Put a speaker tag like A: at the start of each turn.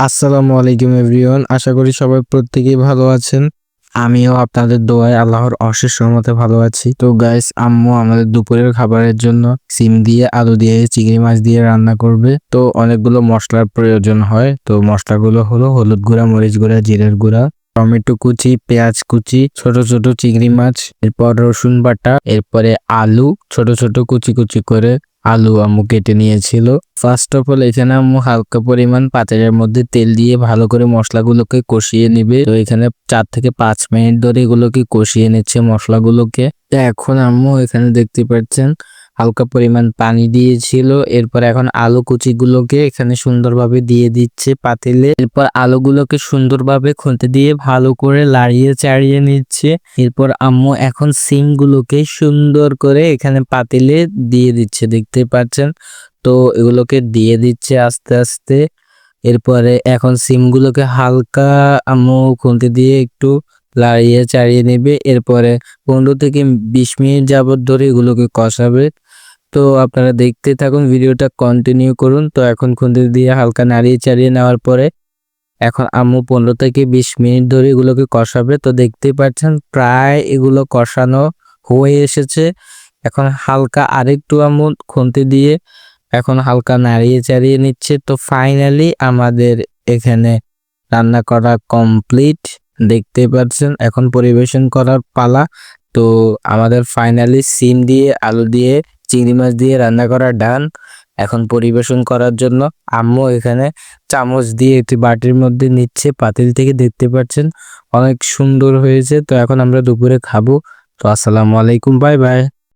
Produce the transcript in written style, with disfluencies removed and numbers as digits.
A: আসসালামু আলাইকুম এভরিওয়ান, আশা করি সবাই প্রত্যেকেই ভালো আছেন। আমিও আপনাদের দোয়ায় আল্লাহর অশেষ রহমতে ভালো আছি। তো গাইস, আম্মু আমাদের দুপুরের খাবারের জন্য সিম দিয়ে, আলু দিয়ে, চিংড়ি মাছ দিয়ে রান্না করবে। তো অনেকগুলো মশলার প্রয়োজন হয়। তো মশলাগুলো হলো হলুদ গুঁড়া, মরিচ গুঁড়া, জিরের গুঁড়া, টমেটো কুচি, পেঁয়াজ কুচি, ছোট ছোট চিংড়ি মাছ, এরপর রসুন বাটা, এরপরে আলু ছোট ছোট কুচি কুচি করে আলু আম্মু কেটে নিয়েছিল। ফার্স্ট অফ অল এখানে আম্মু হালকা পরিমাণ পাতিলের মধ্যে তেল দিয়ে ভালো করে মশলাগুলোকে কষিয়ে নিবে। তো এখানে 4 থেকে 5 মিনিট ধরে এগুলোকে কষিয়ে নিচ্ছে মশলাগুলোকে। তো এখন আম্মু এখানে দেখতে পাচ্ছেন হালকা পরিমাণ পানি দিয়েছিল। এরপর এখন আলু কুচিগুলোকে এখানে সুন্দরভাবে দিয়ে দিচ্ছে পাতিলে। এরপর আলুগুলোকে সুন্দরভাবে খুন্তি দিয়ে ভালো করে লাড়িয়ে চাড়িয়ে নিচ্ছে। এরপর আম্মু এখন সিমগুলোকে সুন্দর করে এখানে পাতিলে দিয়ে দিচ্ছে, দেখতে পাচ্ছেন। তো এগুলোকে দিয়ে দিচ্ছে আস্তে আস্তে। এরপরে এখন সিমগুলোকে হালকা আম্মু খুন্তি দিয়ে একটু লাড়িয়ে চাড়িয়ে নেবে। এরপরে 15 থেকে 20 মিনিট যাবত ধরে এগুলোকে কষাবে। তো আপনারা দেখতে থাকুন, ভিডিওটা কন্টিনিউ করুন। তো এখন খুন্তি দিয়ে হালকা নাড়িয়ে চাড়িয়ে নেওয়ার পরে এখন আম্মু 15 থেকে 20 মিনিট ধরে এগুলোকে কষাবে। তো দেখতেই পাচ্ছেন প্রায় এগুলো কষানো হয়ে এসেছে। এখন হালকা আরেকটু আম্মু খুন্তি দিয়ে এখন হালকা নাড়িয়ে চাড়িয়ে নিচ্ছে। তো ফাইনালি আমাদের এখানে রান্না করা কমপ্লিট, দেখতে পাচ্ছেন। এখন পরিবেশন করার পালা। তো আমাদের ফাইনালি সিম দিয়ে, আলু দিয়ে, চিংড়ি মাছ দিয়ে রান্না করা ডান। এখন পরিবেশন করার জন্য আম্মু এখানে চামচ দিয়ে একটি বাটির মধ্যে নিচ্ছে পাতিল থেকে, দেখতে পাচ্ছেন অনেক সুন্দর হয়েছে। তো এখন আমরা দুপুরে খাবো। তো আসসালামু আলাইকুম, বাই বাই।